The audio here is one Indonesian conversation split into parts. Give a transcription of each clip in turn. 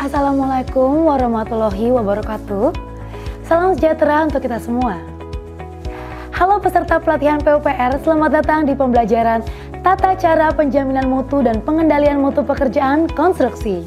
Assalamualaikum warahmatullahi wabarakatuh. Salam sejahtera untuk kita semua. Halo peserta pelatihan PUPR, selamat datang di pembelajaran Tata Cara Penjaminan Mutu dan Pengendalian Mutu Pekerjaan Konstruksi.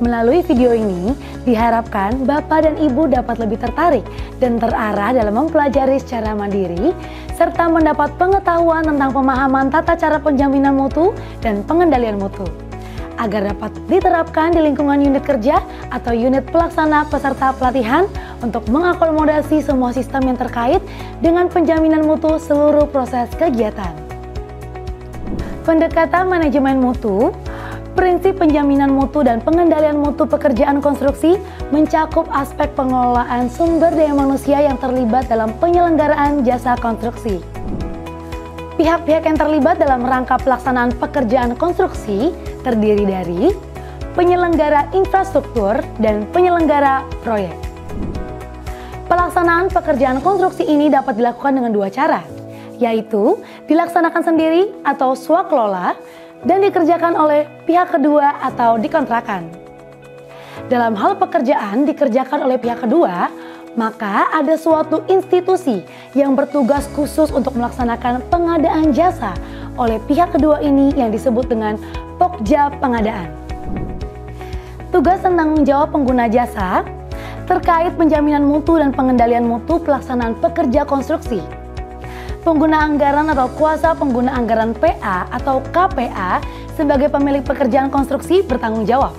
Melalui video ini, diharapkan Bapak dan Ibu dapat lebih tertarik dan terarah dalam mempelajari secara mandiri, serta mendapat pengetahuan tentang pemahaman tata cara penjaminan mutu dan pengendalian mutu, agar dapat diterapkan di lingkungan unit kerja atau unit pelaksana peserta pelatihan untuk mengakomodasi semua sistem yang terkait dengan penjaminan mutu seluruh proses kegiatan. Pendekatan manajemen mutu. Prinsip penjaminan mutu dan pengendalian mutu pekerjaan konstruksi mencakup aspek pengelolaan sumber daya manusia yang terlibat dalam penyelenggaraan jasa konstruksi. Pihak-pihak yang terlibat dalam rangka pelaksanaan pekerjaan konstruksi terdiri dari penyelenggara infrastruktur dan penyelenggara proyek. Pelaksanaan pekerjaan konstruksi ini dapat dilakukan dengan dua cara, yaitu dilaksanakan sendiri atau swakelola dan dikerjakan oleh pihak kedua atau dikontrakan. Dalam hal pekerjaan dikerjakan oleh pihak kedua, maka ada suatu institusi yang bertugas khusus untuk melaksanakan pengadaan jasa oleh pihak kedua ini yang disebut dengan Pokja Pengadaan. Tugas dan tanggung jawab pengguna jasa terkait penjaminan mutu dan pengendalian mutu pelaksanaan pekerja konstruksi. Pengguna anggaran atau kuasa pengguna anggaran PA atau KPA sebagai pemilik pekerjaan konstruksi bertanggung jawab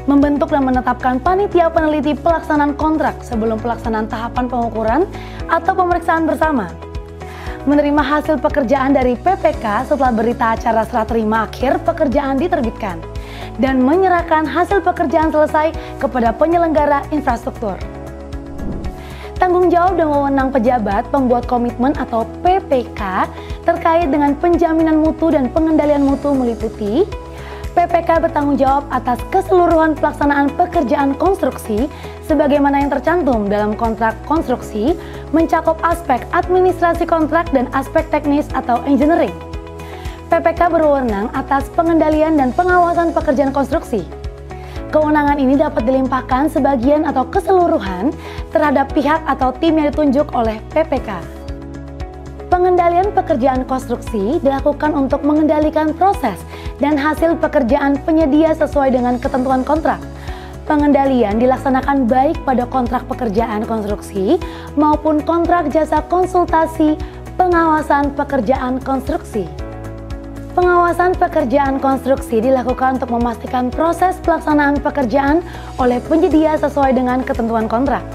membentuk dan menetapkan panitia peneliti pelaksanaan kontrak sebelum pelaksanaan tahapan pengukuran atau pemeriksaan bersama, menerima hasil pekerjaan dari PPK setelah berita acara serah terima akhir pekerjaan diterbitkan, dan menyerahkan hasil pekerjaan selesai kepada penyelenggara infrastruktur. Tanggung jawab dan wewenang pejabat pembuat komitmen atau PPK terkait dengan penjaminan mutu dan pengendalian mutu meliputi PPK bertanggung jawab atas keseluruhan pelaksanaan pekerjaan konstruksi sebagaimana yang tercantum dalam kontrak konstruksi, mencakup aspek administrasi kontrak dan aspek teknis atau engineering. PPK berwenang atas pengendalian dan pengawasan pekerjaan konstruksi. Kewenangan ini dapat dilimpahkan sebagian atau keseluruhan terhadap pihak atau tim yang ditunjuk oleh PPK. Pengendalian pekerjaan konstruksi dilakukan untuk mengendalikan proses dan hasil pekerjaan penyedia sesuai dengan ketentuan kontrak. Pengendalian dilaksanakan baik pada kontrak pekerjaan konstruksi maupun kontrak jasa konsultasi pengawasan pekerjaan konstruksi. Pengawasan pekerjaan konstruksi dilakukan untuk memastikan proses pelaksanaan pekerjaan oleh penyedia sesuai dengan ketentuan kontrak.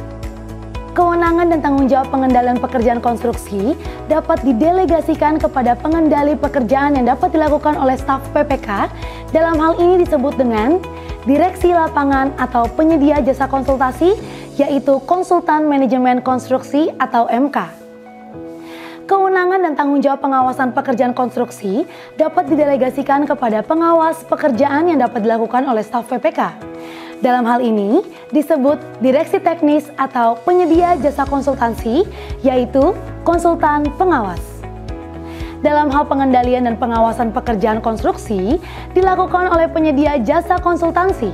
Kewenangan dan tanggung jawab pengendalian pekerjaan konstruksi dapat didelegasikan kepada pengendali pekerjaan yang dapat dilakukan oleh staf PPK. Dalam hal ini disebut dengan direksi lapangan atau penyedia jasa konsultasi, yaitu konsultan manajemen konstruksi atau MK. Kewenangan dan tanggung jawab pengawasan pekerjaan konstruksi dapat didelegasikan kepada pengawas pekerjaan yang dapat dilakukan oleh staf PPK. Dalam hal ini disebut direksi teknis atau penyedia jasa konsultansi, yaitu konsultan pengawas. Dalam hal pengendalian dan pengawasan pekerjaan konstruksi dilakukan oleh penyedia jasa konsultansi,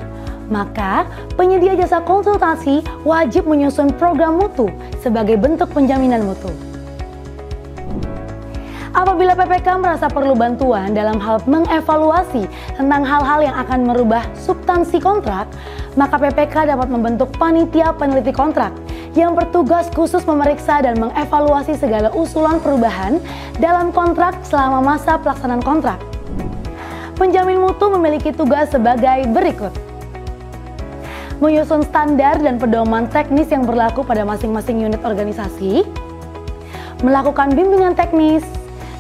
maka penyedia jasa konsultansi wajib menyusun program mutu sebagai bentuk penjaminan mutu. Apabila PPK merasa perlu bantuan dalam hal mengevaluasi tentang hal-hal yang akan merubah substansi kontrak, maka PPK dapat membentuk panitia peneliti kontrak yang bertugas khusus memeriksa dan mengevaluasi segala usulan perubahan dalam kontrak selama masa pelaksanaan kontrak. Penjamin mutu memiliki tugas sebagai berikut: menyusun standar dan pedoman teknis yang berlaku pada masing-masing unit organisasi, melakukan bimbingan teknis,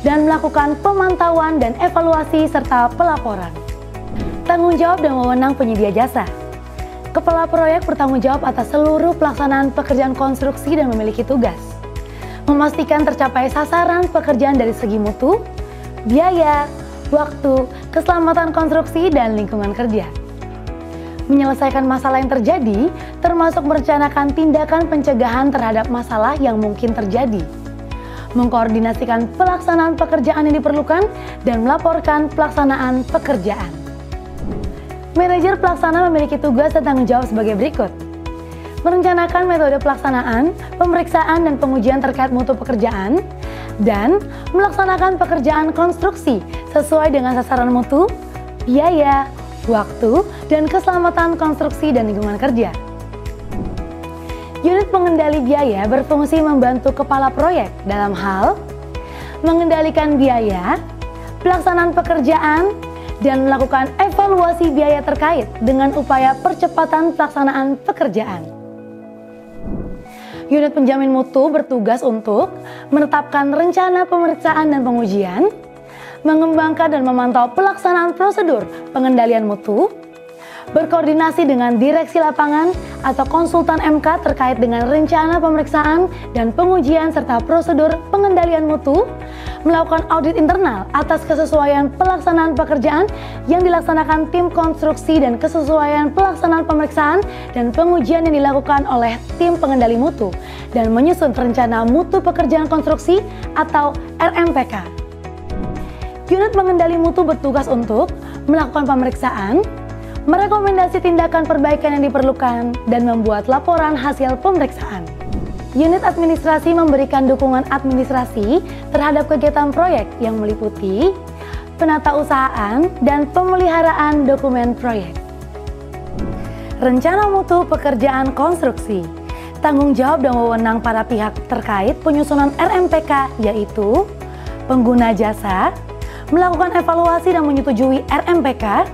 dan melakukan pemantauan dan evaluasi serta pelaporan. Tanggung jawab dan wewenang penyedia jasa. Kepala proyek bertanggung jawab atas seluruh pelaksanaan pekerjaan konstruksi dan memiliki tugas memastikan tercapai sasaran pekerjaan dari segi mutu, biaya, waktu, keselamatan konstruksi, dan lingkungan kerja. Menyelesaikan masalah yang terjadi, termasuk merencanakan tindakan pencegahan terhadap masalah yang mungkin terjadi. Mengkoordinasikan pelaksanaan pekerjaan yang diperlukan dan melaporkan pelaksanaan pekerjaan. Manajer pelaksana memiliki tugas dan tanggung jawab sebagai berikut. Merencanakan metode pelaksanaan, pemeriksaan dan pengujian terkait mutu pekerjaan, dan melaksanakan pekerjaan konstruksi sesuai dengan sasaran mutu, biaya, waktu, dan keselamatan konstruksi dan lingkungan kerja. Unit pengendali biaya berfungsi membantu kepala proyek dalam hal mengendalikan biaya, pelaksanaan pekerjaan, dan melakukan evaluasi biaya terkait dengan upaya percepatan pelaksanaan pekerjaan. Unit penjamin mutu bertugas untuk menetapkan rencana pemeriksaan dan pengujian, mengembangkan dan memantau pelaksanaan prosedur pengendalian mutu, berkoordinasi dengan direksi lapangan atau konsultan MK terkait dengan rencana pemeriksaan dan pengujian serta prosedur pengendalian mutu, melakukan audit internal atas kesesuaian pelaksanaan pekerjaan yang dilaksanakan tim konstruksi dan kesesuaian pelaksanaan pemeriksaan dan pengujian yang dilakukan oleh tim pengendali mutu, dan menyusun rencana mutu pekerjaan konstruksi atau RMPK. Unit pengendali mutu bertugas untuk melakukan pemeriksaan, merekomendasi tindakan perbaikan yang diperlukan, dan membuat laporan hasil pemeriksaan. Unit administrasi memberikan dukungan administrasi terhadap kegiatan proyek yang meliputi penatausahaan dan pemeliharaan dokumen proyek. Rencana mutu pekerjaan konstruksi. Tanggung jawab dan wewenang para pihak terkait penyusunan RMPK yaitu pengguna jasa, melakukan evaluasi dan menyetujui RMPK,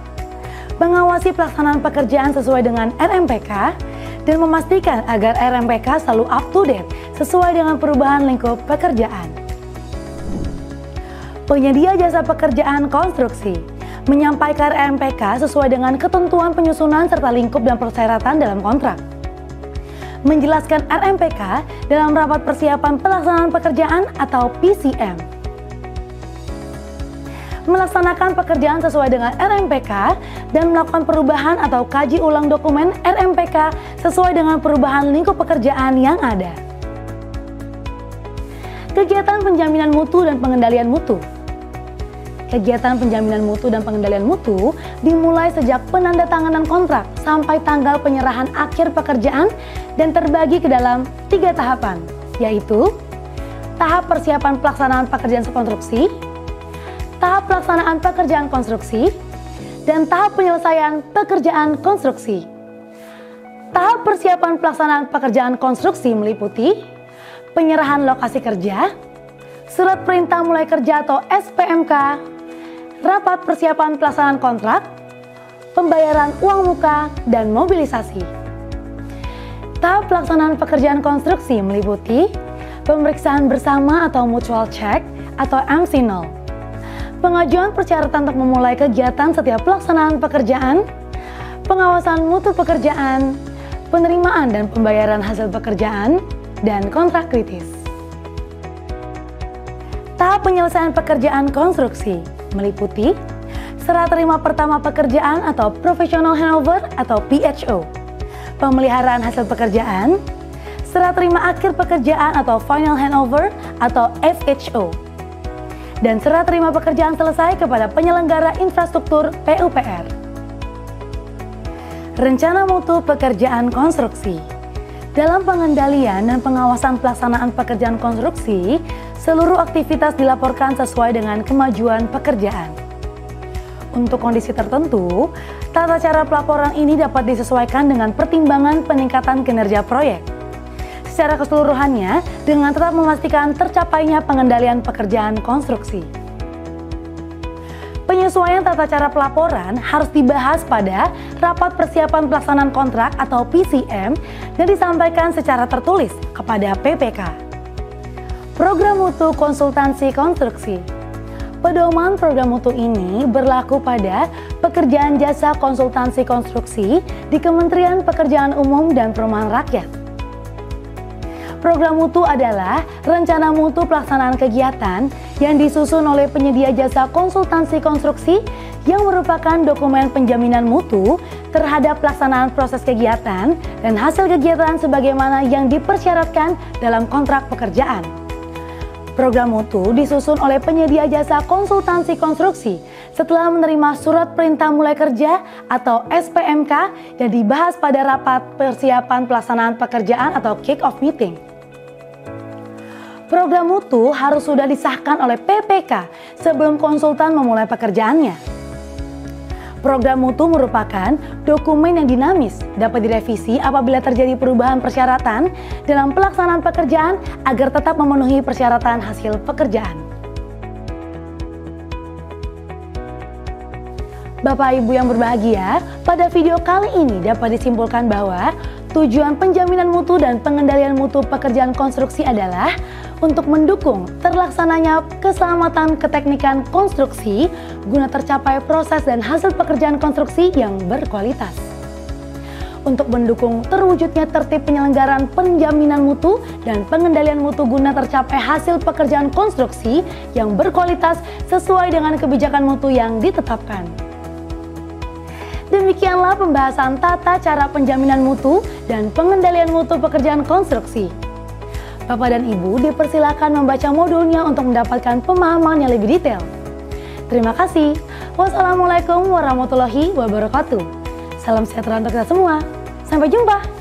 mengawasi pelaksanaan pekerjaan sesuai dengan RMPK, dan memastikan agar RMPK selalu up to date sesuai dengan perubahan lingkup pekerjaan. Penyedia jasa pekerjaan konstruksi menyampaikan RMPK sesuai dengan ketentuan penyusunan serta lingkup dan persyaratan dalam kontrak. Menjelaskan RMPK dalam rapat persiapan pelaksanaan pekerjaan atau PCM. Melaksanakan pekerjaan sesuai dengan RMPK dan melakukan perubahan atau kaji ulang dokumen RMPK sesuai dengan perubahan lingkup pekerjaan yang ada. Kegiatan penjaminan mutu dan pengendalian mutu. Kegiatan penjaminan mutu dan pengendalian mutu dimulai sejak penandatanganan kontrak sampai tanggal penyerahan akhir pekerjaan dan terbagi ke dalam 3 tahapan, yaitu tahap persiapan pelaksanaan pekerjaan konstruksi, tahap pelaksanaan pekerjaan konstruksi, dan tahap penyelesaian pekerjaan konstruksi. Tahap persiapan pelaksanaan pekerjaan konstruksi meliputi penyerahan lokasi kerja, surat perintah mulai kerja atau SPMK, rapat persiapan pelaksanaan kontrak, pembayaran uang muka, dan mobilisasi. Tahap pelaksanaan pekerjaan konstruksi meliputi pemeriksaan bersama atau mutual check atau MC0, pengajuan persyaratan untuk memulai kegiatan setiap pelaksanaan pekerjaan, pengawasan mutu pekerjaan, penerimaan dan pembayaran hasil pekerjaan, dan kontrak kritis. Tahap penyelesaian pekerjaan konstruksi meliputi serah terima pertama pekerjaan atau professional handover atau PHO, pemeliharaan hasil pekerjaan, serah terima akhir pekerjaan atau final handover atau FHO, dan serah terima pekerjaan selesai kepada penyelenggara infrastruktur PUPR. Rencana mutu pekerjaan konstruksi. Dalam pengendalian dan pengawasan pelaksanaan pekerjaan konstruksi, seluruh aktivitas dilaporkan sesuai dengan kemajuan pekerjaan. Untuk kondisi tertentu, tata cara pelaporan ini dapat disesuaikan dengan pertimbangan peningkatan kinerja proyek. Secara keseluruhannya dengan tetap memastikan tercapainya pengendalian pekerjaan konstruksi. Penyesuaian tata cara pelaporan harus dibahas pada rapat persiapan pelaksanaan kontrak atau PCM dan disampaikan secara tertulis kepada PPK. Program mutu konsultansi konstruksi. Pedoman program mutu ini berlaku pada pekerjaan jasa konsultansi konstruksi di Kementerian Pekerjaan Umum dan Perumahan Rakyat. Program mutu adalah rencana mutu pelaksanaan kegiatan yang disusun oleh penyedia jasa konsultansi konstruksi yang merupakan dokumen penjaminan mutu terhadap pelaksanaan proses kegiatan dan hasil kegiatan sebagaimana yang dipersyaratkan dalam kontrak pekerjaan. Program mutu disusun oleh penyedia jasa konsultansi konstruksi setelah menerima surat perintah mulai kerja atau SPMK yang dibahas pada rapat persiapan pelaksanaan pekerjaan atau kick-off meeting. Program mutu harus sudah disahkan oleh PPK sebelum konsultan memulai pekerjaannya. Program mutu merupakan dokumen yang dinamis, dapat direvisi apabila terjadi perubahan persyaratan dalam pelaksanaan pekerjaan agar tetap memenuhi persyaratan hasil pekerjaan. Bapak Ibu yang berbahagia, pada video kali ini dapat disimpulkan bahwa tujuan penjaminan mutu dan pengendalian mutu pekerjaan konstruksi adalah untuk mendukung terlaksananya keselamatan keteknikan konstruksi guna tercapai proses dan hasil pekerjaan konstruksi yang berkualitas. Untuk mendukung terwujudnya tertib penyelenggaraan penjaminan mutu dan pengendalian mutu guna tercapai hasil pekerjaan konstruksi yang berkualitas sesuai dengan kebijakan mutu yang ditetapkan. Demikianlah pembahasan tata cara penjaminan mutu dan pengendalian mutu pekerjaan konstruksi. Bapak dan Ibu dipersilakan membaca modulnya untuk mendapatkan pemahaman yang lebih detail. Terima kasih. Wassalamualaikum warahmatullahi wabarakatuh. Salam sejahtera untuk kita semua. Sampai jumpa.